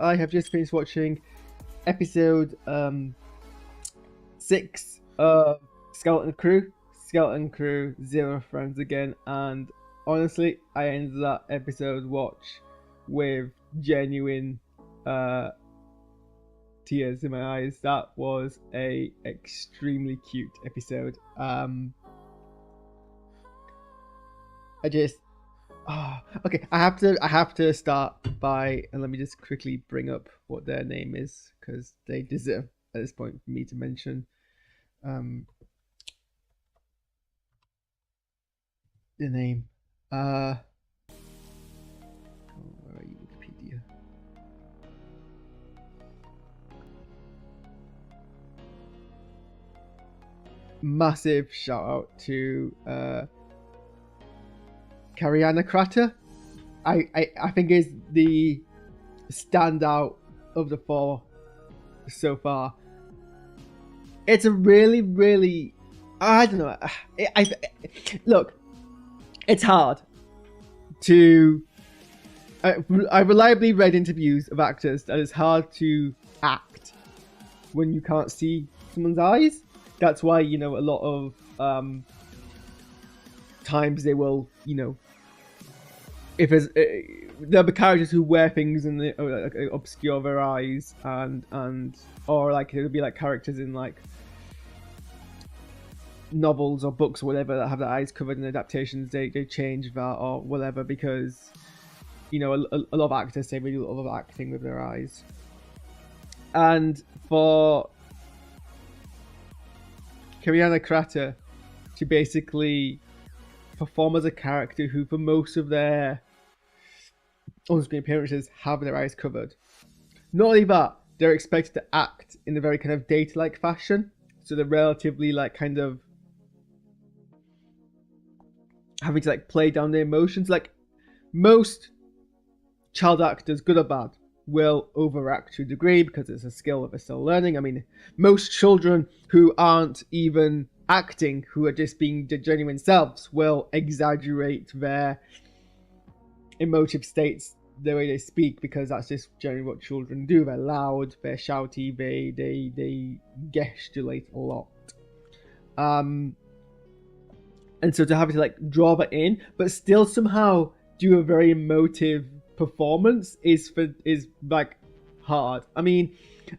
I have just finished watching episode 6 of Skeleton Crew Zero Friends Again, and honestly, I ended that episode watch with genuine tears in my eyes. That was a extremely cute episode. I just okay. I have to start by, and let me just quickly bring up what their name is because they deserve at this point for me to mention the name. Where are you, Wikipedia? Massive shout out to Kariana Kratter. I think is the standout of the four so far. It's a really I don't know. Look, it's hard to. I reliably read interviews of actors that it's hard to act when you can't see someone's eyes. That's why, a lot of times they will, if there'll be characters who wear things and they obscure their eyes, and or like it'll be like characters in like novels or books or whatever that have their eyes covered in adaptations. They change that or whatever because a lot of actors say they do a lot of acting with their eyes. And for Kariana Kratter to basically perform as a character who, for most of their on-screen appearances, have their eyes covered. Not only that, they're expected to act in a very kind of data-like fashion, so they're relatively like kind of having to like play down their emotions. Like most child actors, good or bad, will overact to a degree because it's a skill that they're still learning. I mean, most children who aren't even acting, who are just being the genuine selves, will exaggerate their emotive states the way they speak because that's just generally what children do. They're loud, they're shouty, they gesticulate a lot. And so to have to like draw that in, but still somehow do a very emotive performance is like hard. I mean,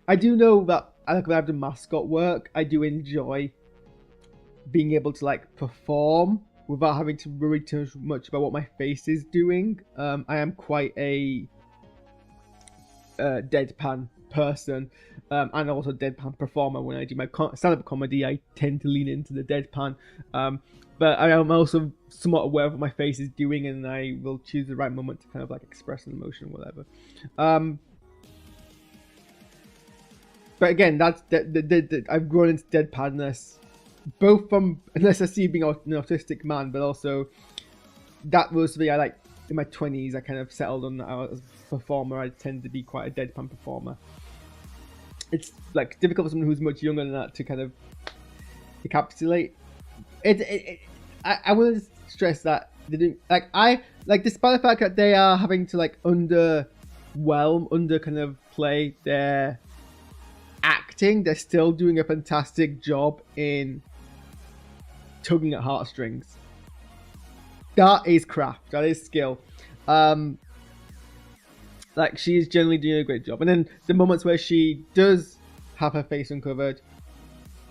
I do know that I like when I have the mascot work, I do enjoy being able to like perform without having to worry too much about what my face is doing. I am quite a deadpan person, and also deadpan performer. When I do my stand-up comedy, I tend to lean into the deadpan. But I am also somewhat aware of what my face is doing, and I will choose the right moment to kind of like express an emotion or whatever. But again, that's I've grown into deadpanness, both from necessity being an autistic man, but also that was the I like in my 20s. I kind of settled on that as a performer. I tend to be quite a deadpan performer. It's like difficult for someone who's much younger than that to kind of encapsulate. I want to stress that they didn't despite the fact that they are having to like under kind of play their acting, they're still doing a fantastic job in tugging at heartstrings. That is craft. That is skill. Like she's generally doing a great job, and then the moments where she does have her face uncovered,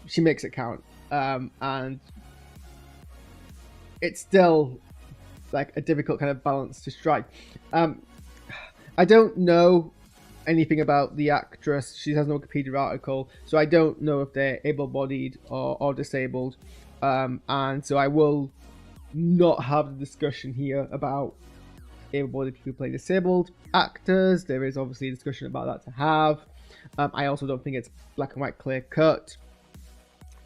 she makes it count. And it's still like a difficult kind of balance to strike. I don't know anything about the actress. She has no Wikipedia article, so I don't know if they're able-bodied or disabled. And so I will not have the discussion here about able-bodied people who play disabled actors. There is obviously a discussion about that to have. I also don't think it's black and white clear cut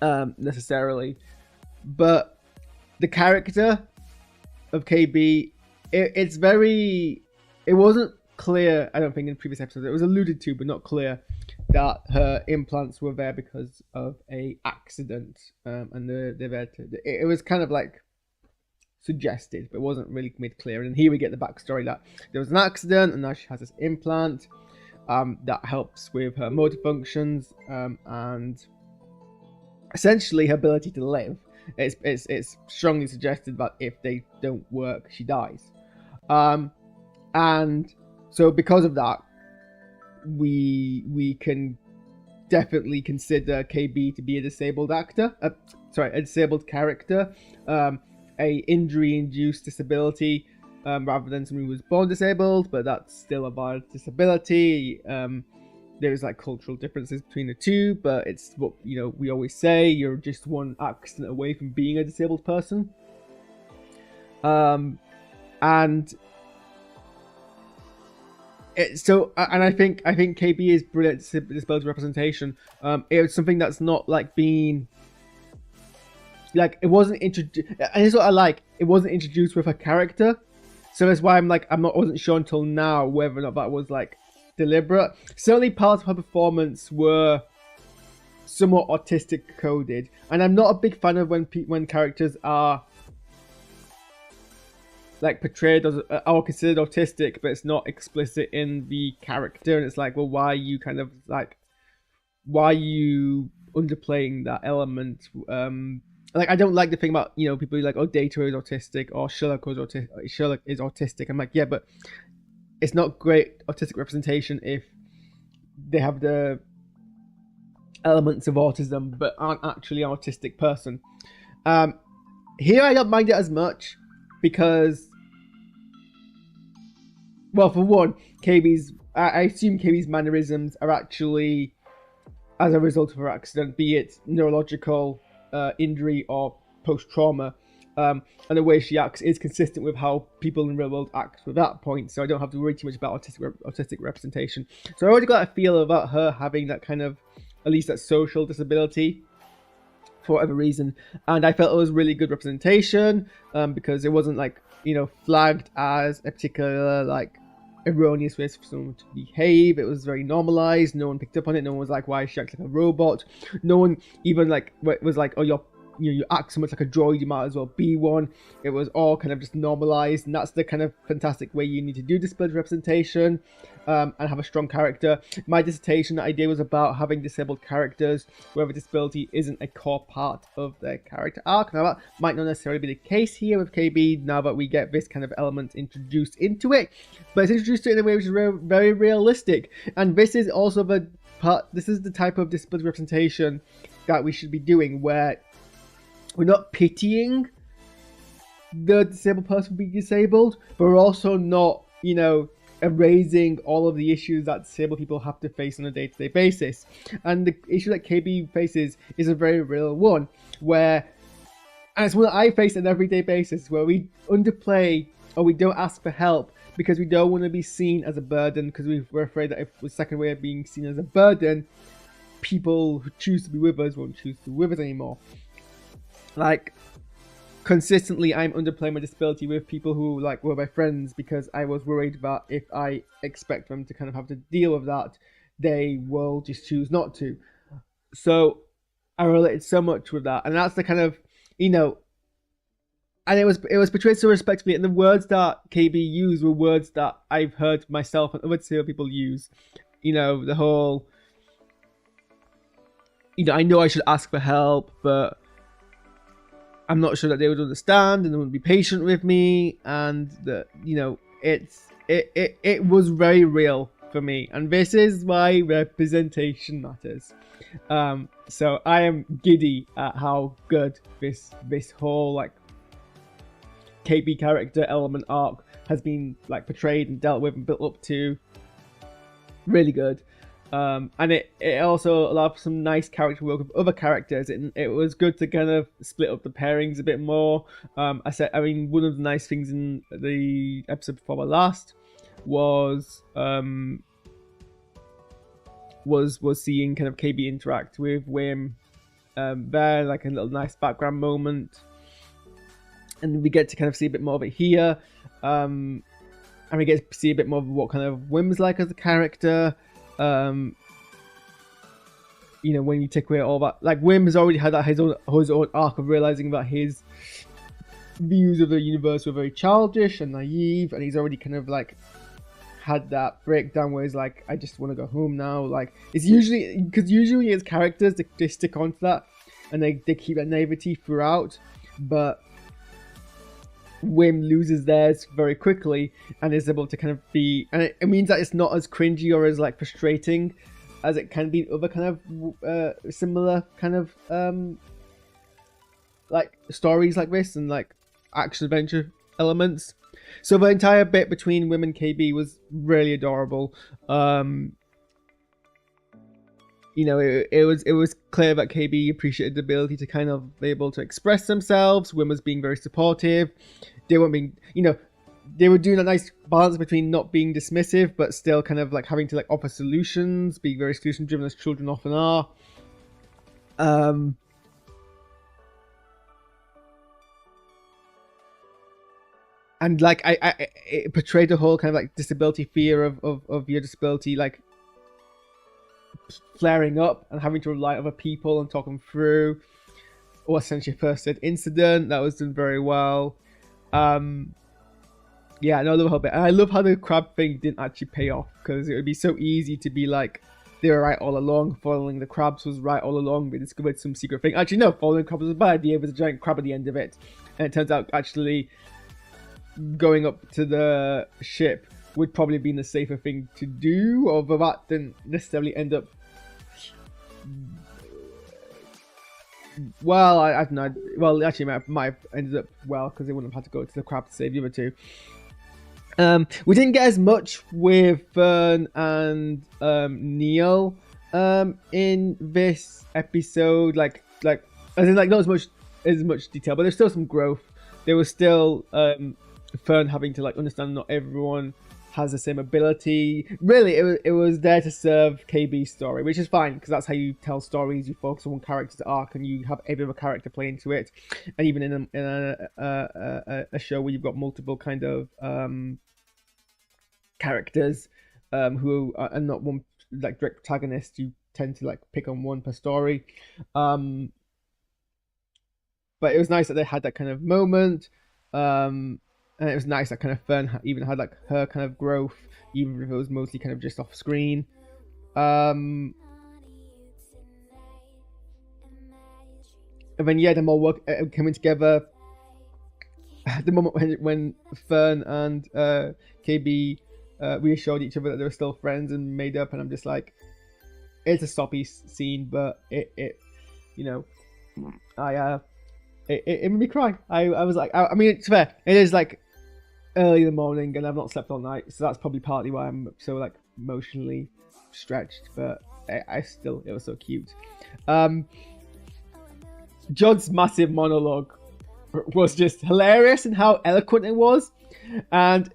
necessarily, but the character of KB, it wasn't clear, I don't think, in previous episodes. It was alluded to, but not clear, that her implants were there because of a accident, and it was kind of like suggested, but it wasn't really made clear. And here we get the backstory that there was an accident, and now she has this implant. that helps with her motor functions, and essentially her ability to live. It's strongly suggested that if they don't work, she dies. And so because of that, we can definitely consider KB to be a disabled actor. A disabled character, a injury-induced disability, rather than someone who was born disabled, but that's still a valid disability. There's like cultural differences between the two, but it's what we always say: you're just one accident away from being a disabled person. And I think KB is brilliant disability representation. It was something that's not like being like, it wasn't introduced, and here's what I like: it wasn't introduced with her character, so that's why wasn't sure until now whether or not that was like deliberate. Certainly parts of her performance were somewhat autistic coded, and I'm not a big fan of when characters are like portrayed as are considered autistic, but it's not explicit in the character, and it's like, well, why are you underplaying that element? Like, I don't like the thing about people like, oh, Data is autistic or Sherlock is autistic. I'm like, yeah, but it's not great autistic representation if they have the elements of autism but aren't actually an autistic person. Here I don't mind it as much because, well, for one, I assume KB's mannerisms are actually as a result of her accident, be it neurological injury or post-trauma, and the way she acts is consistent with how people in the real world act at that point, so I don't have to worry too much about autistic representation. So I already got a feel about her having that kind of, at least that social disability for whatever reason, and I felt it was really good representation, because it wasn't like flagged as a particular like erroneous way for someone to behave. It was very normalized. No one picked up on it. No one was like, why is she acting like a robot? No one even was like, oh, you act so much like a droid, you might as well be one. It was all kind of just normalized, and that's the kind of fantastic way you need to do disability representation, and have a strong character. My dissertation that I did was about having disabled characters where the disability isn't a core part of their character arc. Now that might not necessarily be the case here with KB, now that we get this kind of element introduced into it, but it's introduced in a way which is very realistic. And this is also this is the type of disability representation that we should be doing, where we're not pitying the disabled person being disabled, but we're also not, erasing all of the issues that disabled people have to face on a day-to-day basis. And the issue that KB faces is a very real one, and it's one that I face on an everyday basis, where we underplay or we don't ask for help because we don't want to be seen as a burden, because we're afraid that if the second way of being seen as a burden, people who choose to be with us won't choose to be with us anymore. Like, consistently I'm underplaying my disability with people who were my friends, because I was worried that if I expect them to kind of have to deal with that, they will just choose not to. So I related so much with that, and that's the kind of, and it was portrayed so respectfully, and the words that KB used were words that I've heard myself and other disabled people use. The whole, I know I should ask for help, but I'm not sure that they would understand and they would be patient with me, and that it was very real for me, and this is why representation matters. So I am giddy at how good this whole KB character element arc has been portrayed and dealt with and built up to. Really good. And it also allowed for some nice character work with other characters. It was good to kind of split up the pairings a bit more. One of the nice things in the episode before my last was seeing kind of KB interact with Wim there, like a little nice background moment. And we get to kind of see a bit more of it here. And we get to see a bit more of what kind of Wim's like as a character. When you take away all that, Wim has already had that his own arc of realizing that his views of the universe were very childish and naive, and he's already kind of had that breakdown where he's like, I just want to go home now. Like, it's usually because usually his characters they stick onto that and they keep that naivety throughout, but Wim loses theirs very quickly and is able to kind of be, and it means that it's not as cringy or as like frustrating as it can be in other kind of similar kind of like stories like this and like action adventure elements. So the entire bit between Wim and KB was really adorable. You know, it was clear that KB appreciated the ability to kind of be able to express themselves. Wim was being very supportive. They weren't being, you know, they were doing a nice balance between not being dismissive, but still kind of like having to like offer solutions, being very solution driven as children often are. And like it portrayed the whole kind of like disability fear of your disability, like flaring up and having to rely on other people and talk them through, or essentially first aid incident. That was done very well. Yeah, no, I love how bit. And I love how the crab thing didn't actually pay off, because it would be so easy to be like, they were right all along, following the crabs was right all along, they discovered some secret thing. Actually, no, following the crabs was a bad idea, there was a giant crab at the end of it. And it turns out actually going up to the ship would probably have been the safer thing to do, although that didn't necessarily end up. Well, I don't know. Well, actually, might have ended up well, because they wouldn't have had to go to the crab to save the other two. We didn't get as much with Fern and Neil in this episode. Like as in like not as much detail, but there's still some growth. There was still Fern having to like understand not everyone has the same ability. Really, it was there to serve KB's story, which is fine, because that's how you tell stories. You focus on one character's arc, and you have every other character play into it. And even in a show where you've got multiple kind of characters who are not one like direct protagonist, you tend to like pick on one per story. But it was nice that they had that kind of moment. And it was nice that kind of Fern even had like her kind of growth, even if it was mostly kind of just off screen. And then yeah, them all work coming together. The moment when Fern and KB reassured each other that they were still friends and made up, and I'm just like, it's a soppy scene, but it you know, it made me cry. I was like, I mean, it's fair. It is like early in the morning, and I've not slept all night, so that's probably partly why I'm so like emotionally stretched. But I still, it was so cute. John's massive monologue was just hilarious, and how eloquent it was. And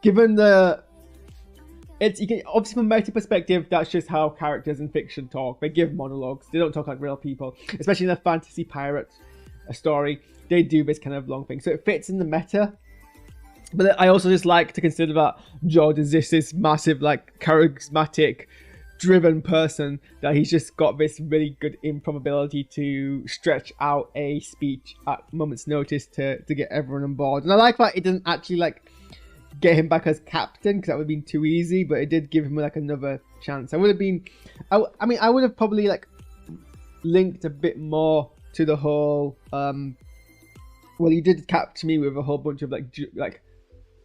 given you can obviously from a meta perspective, that's just how characters in fiction talk. They give monologues. They don't talk like real people, especially in a fantasy pirate story. They do this kind of long thing, so it fits in the meta. But I also just like to consider that Jod is this massive, like, charismatic, driven person, that he's just got this really good improv ability to stretch out a speech at moment's notice to get everyone on board. And I like that it doesn't actually like get him back as captain, because that would have been too easy, but it did give him like another chance. I would have probably like linked a bit more to the whole well, he did capture me with a whole bunch of like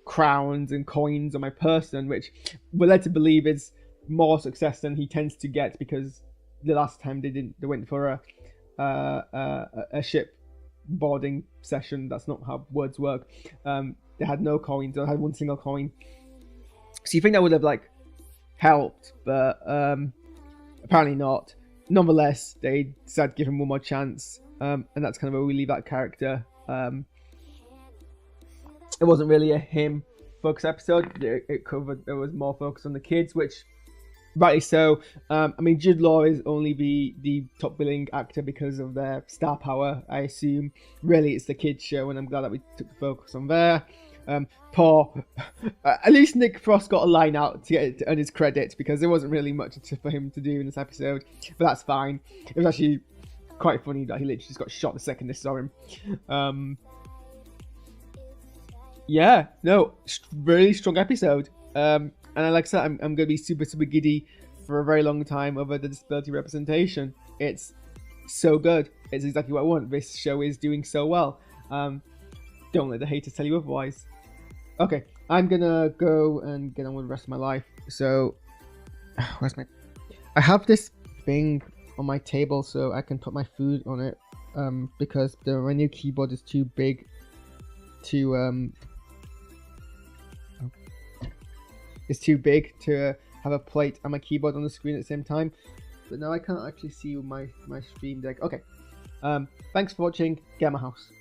crowns and coins on my person, which we're led to believe is more success than he tends to get, because the last time they went for a ship boarding session. That's not how words work. They had no coins. They had one single coin. So you think that would have like helped, but apparently not. Nonetheless, they decided to give him one more chance, and that's kind of where we leave that character. It wasn't really a him focus episode. It was more focused on the kids, which rightly so. I mean, Jude Law is only the top billing actor because of their star power, I assume. Really, it's the kids show, and I'm glad that we took the focus on there. At least Nick Frost got a line out to earn his credit, because there wasn't really much for him to do in this episode, but that's fine. It was actually quite funny that he literally just got shot the second they saw him. Yeah, no, really strong episode. And like I said, I'm going to be super, super giddy for a very long time over the disability representation. It's so good. It's exactly what I want. This show is doing so well. Don't let the haters tell you otherwise. Okay, I'm gonna go and get on with the rest of my life. So, where's my... I have this thing on my table so I can put my food on it. Because my new keyboard is too big to it's too big to have a plate and my keyboard on the screen at the same time. But now I can't actually see my Stream Deck. Okay. Thanks for watching. Get my house.